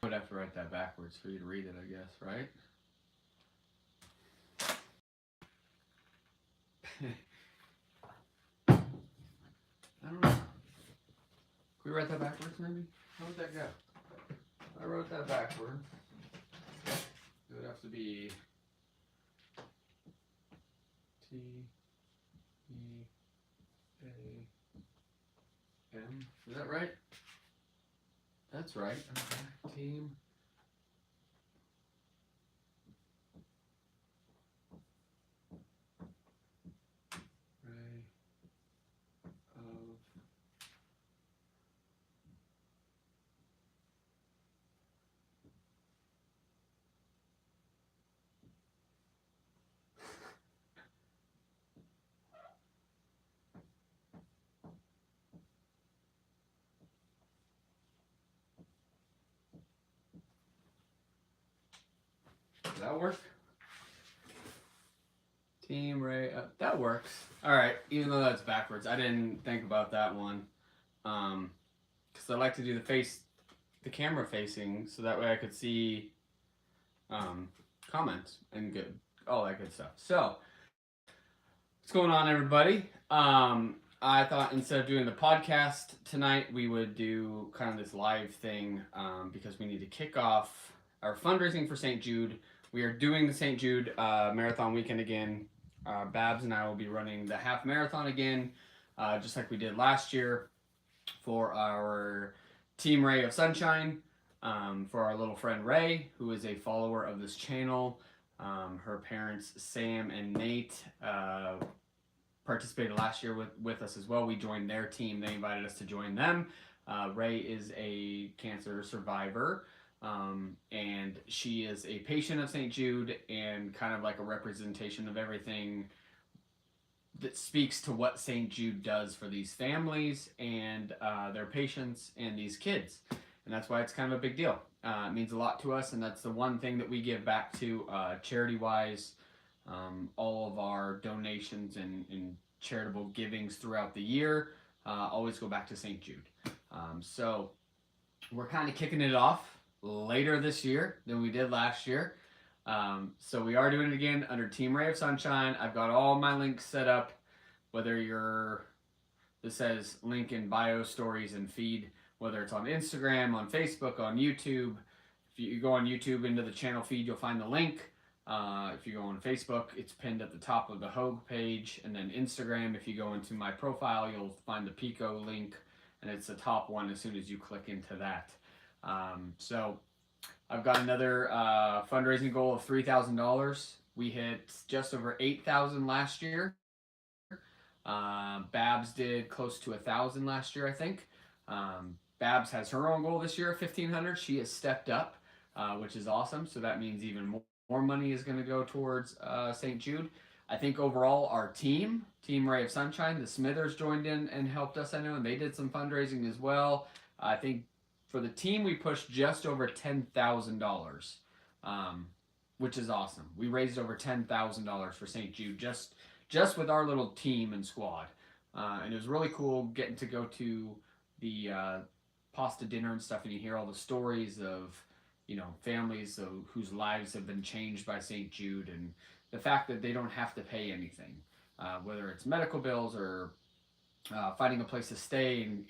would have to write that backwards for you to read it, I guess, right? I don't know. Can we write that backwards, maybe? How would that go? I wrote that backwards. It would have to be T E A M. Is that right? That's right. Okay. Team Rae of Does that work? Team Rae. That works. All right. Even though that's backwards, I didn't think about that one. Because I like to do the camera facing, so that way I could see comments and all that good stuff. So, what's going on, everybody? I thought instead of doing the podcast tonight, we would do kind of this live thing because we need to kick off our fundraising for St. Jude. We are doing the St. Jude marathon weekend again. Babs and I will be running the half marathon again, just like we did last year for our Team Rae of Sunshine, for our little friend Ray, who is a follower of this channel. Her parents, Sam and Nate, participated last year with us as well. We joined their team. They invited us to join them. Ray is a cancer survivor, and she is a patient of St. Jude and kind of like a representation of everything that speaks to what St. Jude does for these families and their patients and these kids. And that's why it's kind of a big deal. It means a lot to us, and that's the one thing that we give back to charity-wise. All of our donations and charitable givings throughout the year always go back to St. Jude. So we're kind of kicking it off later this year than we did last year. So we are doing it again under Team Rae of Sunshine. I've got all my links set up, whether this says link in bio, stories, and feed, whether it's on Instagram, on Facebook, on YouTube. If you go on YouTube into the channel feed, you'll find the link. If you go on Facebook, it's pinned at the top of the Hoag page. And then Instagram, if you go into my profile, you'll find the Pico link, and it's the top one as soon as you click into that. So I've got another fundraising goal of $3,000. We hit just over $8,000 last year. Babs did close to $1,000 last year, I think. Babs has her own goal this year of $1,500. She has stepped up, which is awesome. So that means even more money is going to go towards St. Jude. I think overall our Team Rae of Sunshine, the Smithers joined in and helped us, I know, and they did some fundraising as well. I think for the team we pushed just over $10,000, which is awesome. We raised over $10,000 for St. Jude just with our little team and squad. And it was really cool getting to go to the pasta dinner and stuff, and you hear all the stories of, families whose lives have been changed by St. Jude, and the fact that they don't have to pay anything, whether it's medical bills or finding a place to stay, and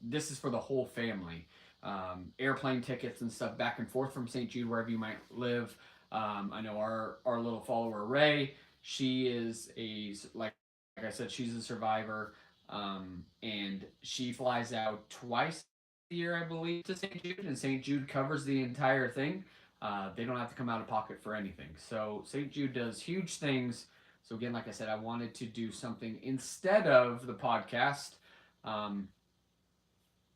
this is for the whole family. Airplane tickets and stuff back and forth from St. Jude, wherever you might live. I know our little follower Ray, she is like I said, she's a survivor, and she flies out twice a year, I believe, to St. Jude, and St. Jude covers the entire thing. They don't have to come out of pocket for anything. So St. Jude does huge things. So again, like I said, I wanted to do something instead of the podcast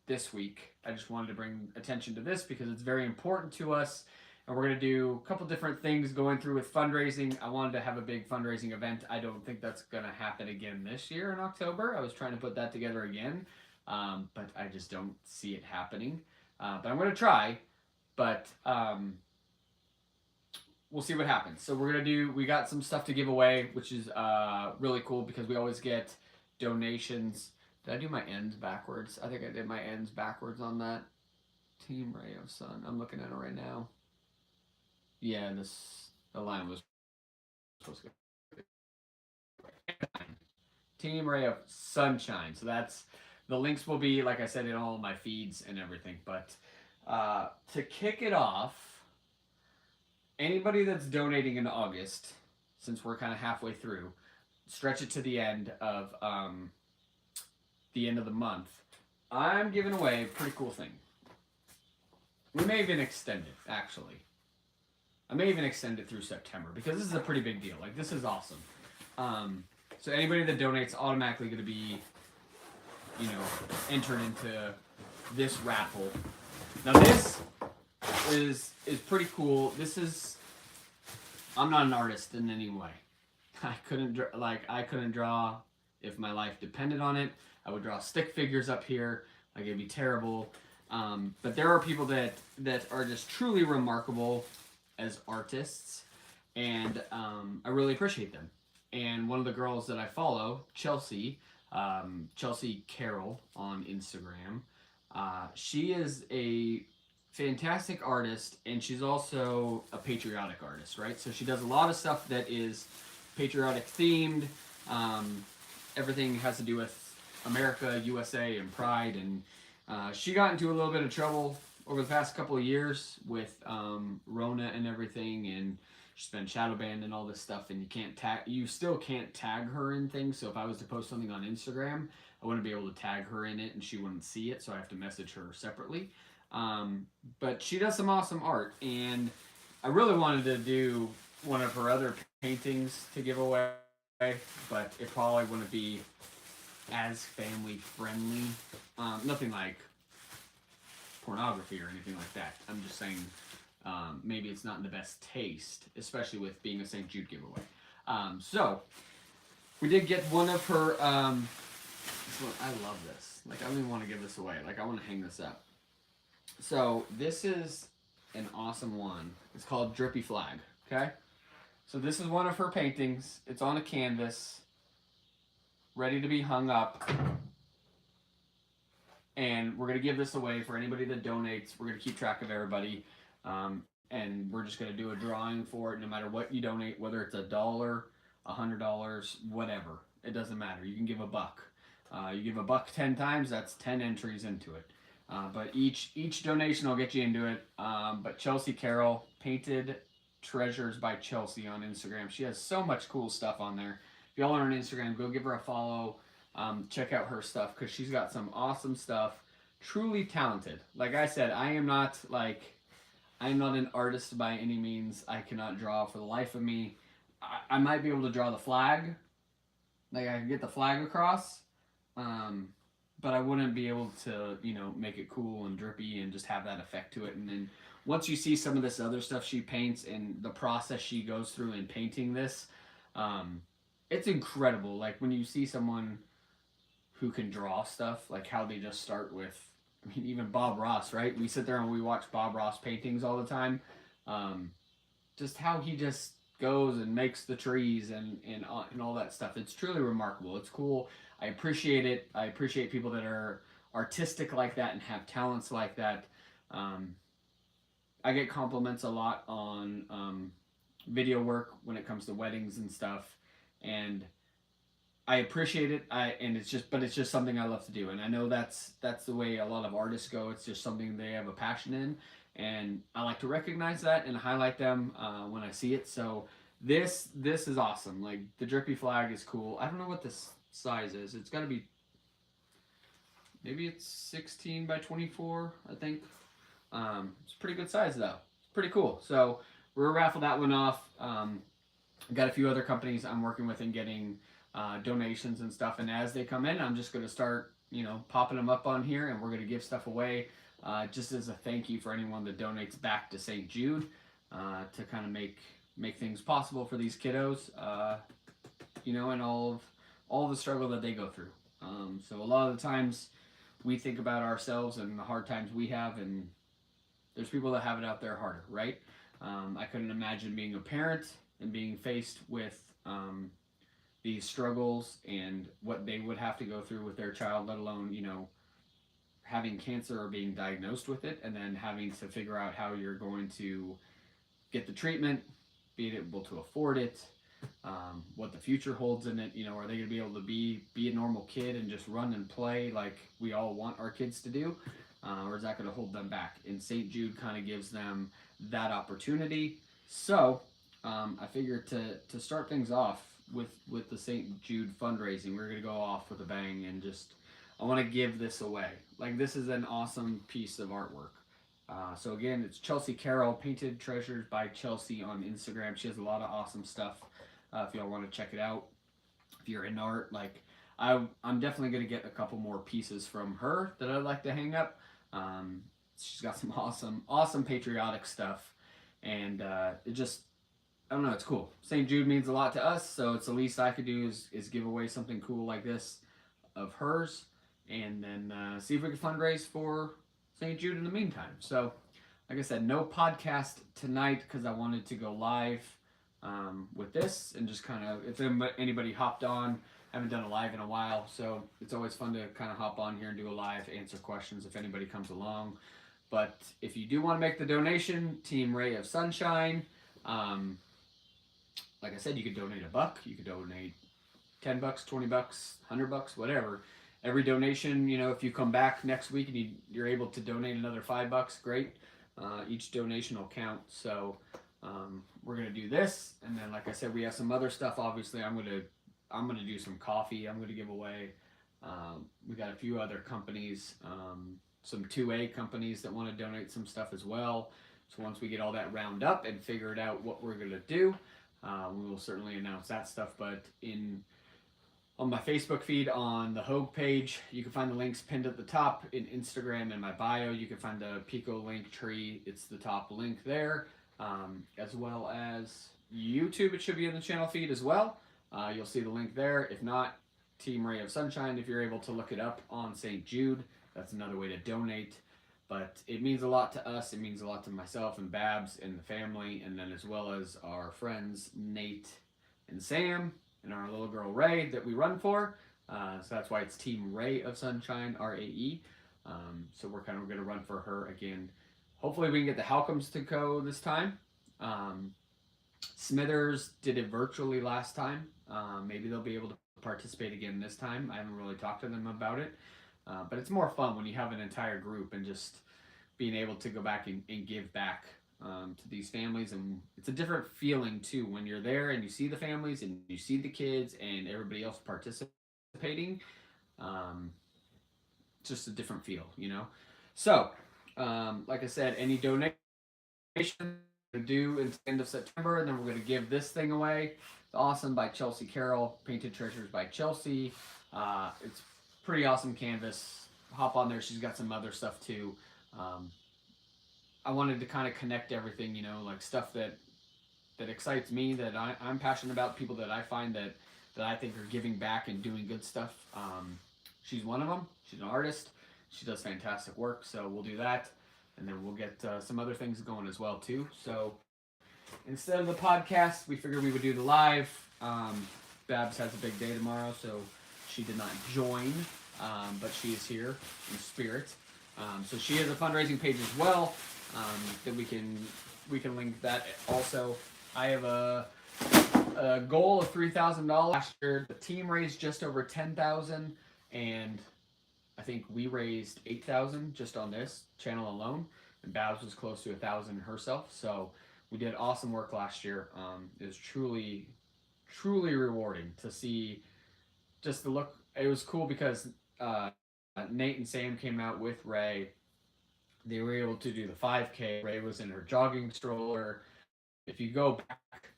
this week. I just wanted to bring attention to this because it's very important to us. And we're going to do a couple different things going through with fundraising. I wanted to have a big fundraising event. I don't think that's going to happen again this year in October. I was trying to put that together again, but I just don't see it happening. But I'm going to try, but we'll see what happens. So we got some stuff to give away, which is really cool because we always get donations. Did I do my ends backwards? I think I did my ends backwards on that. Team Rae of Sun. I'm looking at it right now. Yeah, the line was supposed to go. Team Rae of Sunshine. So that's the links will be, like I said, in all of my feeds and everything. But to kick it off, anybody that's donating in August, since we're kind of halfway through, stretch it to the end of the month. I'm giving away a pretty cool thing. We may even extend it, actually. I may even extend it through September because this is a pretty big deal. Like, this is awesome. So anybody that donates automatically going to be, entered into this raffle. Now this is pretty cool. I'm not an artist in any way. I couldn't draw if my life depended on it. I would draw stick figures up here. Like, it'd be terrible. But there are people that are just truly remarkable as artists, and I really appreciate them. And one of the girls that I follow, Chelsea Carroll on Instagram, she is a fantastic artist, and she's also a patriotic artist, right? So she does a lot of stuff that is patriotic themed. Everything has to do with America, USA, and pride. And she got into a little bit of trouble over the past couple of years with Rona and everything, and she's been shadow banned and all this stuff. And you still can't tag her in things. So if I was to post something on Instagram, I wouldn't be able to tag her in it, and she wouldn't see it. So I have to message her separately. But she does some awesome art, and I really wanted to do one of her other paintings to give away, but it probably wouldn't be as family friendly. Nothing like pornography or anything like that. I'm just saying maybe it's not in the best taste, especially with being a St. Jude giveaway. So we did get one of her. I love this. Like, I don't even want to give this away. Like, I want to hang this up. So this is an awesome one. It's called Drippy Flag. Okay. So this is one of her paintings. It's on a canvas, ready to be hung up. And we're going to give this away for anybody that donates. We're going to keep track of everybody. And we're just going to do a drawing for it no matter what you donate, whether it's $1, $100, whatever. It doesn't matter. You can give $1. You give $1 10 times, that's 10 entries into it. But each donation will get you into it. But Chelsea Carroll, Painted Treasures by Chelsea on Instagram. She has so much cool stuff on there. If y'all are on Instagram, go give her a follow. Check out her stuff because she's got some awesome stuff. Truly talented. Like I said, I am not an artist by any means. I cannot draw for the life of me. I might be able to draw the flag. Like, I can get the flag across. But I wouldn't be able to, make it cool and drippy and just have that effect to it. And then once you see some of this other stuff she paints and the process she goes through in painting this, it's incredible. Like, when you see someone who can draw stuff, like how they just start with, even Bob Ross, right? We sit there and we watch Bob Ross paintings all the time. Just how he just goes and makes the trees and all that stuff. It's truly remarkable. It's cool. I appreciate it. I appreciate people that are artistic like that and have talents like that. I get compliments a lot on video work when it comes to weddings and stuff, and I appreciate it. It's just something I love to do, and I know that's the way a lot of artists go. It's just something they have a passion in, and I like to recognize that and highlight them when I see it. So this is awesome. Like, the Drippy Flag is cool. I don't know what this size is. It's got to be, maybe it's 16 by 24, I think. It's a pretty good size though. It's pretty cool. So we're gonna raffle that one off. I've got a few other companies I'm working with and getting donations and stuff, and as they come in, I'm just gonna start popping them up on here, and we're gonna give stuff away just as a thank you for anyone that donates back to St. Jude to kind of make things possible for these kiddos, and all the struggle that they go through. So a lot of the times we think about ourselves and the hard times we have, and there's people that have it out there harder, right? I couldn't imagine being a parent and being faced with these struggles and what they would have to go through with their child, let alone, having cancer or being diagnosed with it, and then having to figure out how you're going to get the treatment, be able to afford it, what the future holds in it. You know, are they going to be able to be a normal kid and just run and play like we all want our kids to do, or is that going to hold them back? And St. Jude kind of gives them that opportunity. So I figured to start things off with the St. Jude fundraising, we're going to go off with a bang and just I want to give this away. Like this is an awesome piece of artwork. So again, it's Chelsea Carroll, Painted Treasures by Chelsea on Instagram. She has a lot of awesome stuff. If y'all want to check it out, if you're in art, like I'm definitely gonna get a couple more pieces from her that I'd like to hang up. She's got some awesome patriotic stuff, and it just I don't know, it's cool. St. Jude means a lot to us, so it's the least I could do is give away something cool like this of hers, and then see if we can fundraise for St. Jude in the meantime. So, like I said, no podcast tonight because I wanted to go live with this and just kind of, if anybody hopped on, I haven't done a live in a while, so it's always fun to kind of hop on here and do a live, answer questions if anybody comes along. But if you do want to make the donation, Team Rae of Sunshine, like I said, you could donate $1, you could donate $10, $20, $100, whatever. Every donation, you know, if you come back next week and you're able to donate another $5, great. Each donation will count. So we're gonna do this, and then like I said, we have some other stuff. Obviously, I'm gonna do some coffee. I'm gonna give away. We got a few other companies, some 2A companies that want to donate some stuff as well. So once we get all that round up and figured out what we're gonna do, we will certainly announce that stuff. But on my Facebook feed, on the Hoag page, you can find the links pinned at the top. In Instagram and my bio, you can find the Pico link tree. It's the top link there, as well as YouTube. It should be in the channel feed as well. You'll see the link there. If not, Team Rae of Sunshine, if you're able to look it up on St. Jude, that's another way to donate. But it means a lot to us. It means a lot to myself and Babs and the family, and then as well as our friends Nate and Sam and our little girl Rae that we run for. So that's why it's Team Rae of Sunshine, RAE. So we're kind of going to run for her again. Hopefully we can get the Halcombs to go this time. Smithers did it virtually last time. Maybe they'll be able to participate again this time. I haven't really talked to them about it. But it's more fun when you have an entire group and just being able to go back and give back to these families. And it's a different feeling too when you're there and you see the families and you see the kids and everybody else participating. Just a different feel, you know. So like I said, any donation due at the end of September, and then we're going to give this thing away. It's awesome by Chelsea Carroll, Painted Treasures by Chelsea. It's pretty awesome canvas. Hop on there. She's got some other stuff too. I wanted to kind of connect everything, you know, like stuff that excites me, that I'm passionate about, people that I find that I think are giving back and doing good stuff. She's one of them. She's an artist. She does fantastic work, so we'll do that. And then we'll get some other things going as well, too. So instead of the podcast, we figured we would do the live. Babs has a big day tomorrow, so she did not join, but she is here in spirit. So she has a fundraising page as well that we can link that also. I have a goal of $3,000 last year. The team raised just over $10,000, and I think we raised $8,000 just on this channel alone, and Babs was close to $1,000 herself. So we did awesome work last year. It was truly rewarding to see just the look. It was cool because Nate and Sam came out with Rae. They were able to do the 5K. Rae was in her jogging stroller. If you go back,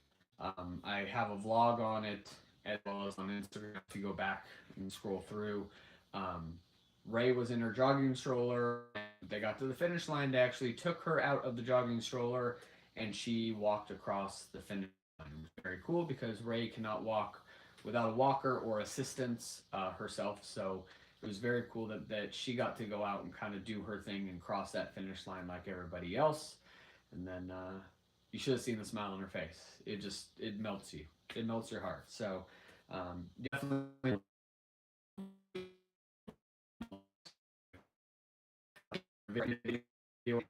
I have a vlog on it as well as on Instagram. If you go back and scroll through, Rae was in her jogging stroller. They got to the finish line. They actually took her out of the jogging stroller, and she walked across the finish line. It was very cool because Rae cannot walk without a walker or assistance herself. So it was very cool that she got to go out and kind of do her thing and cross that finish line like everybody else. And then you should have seen the smile on her face. It melts you. It melts your heart. So definitely video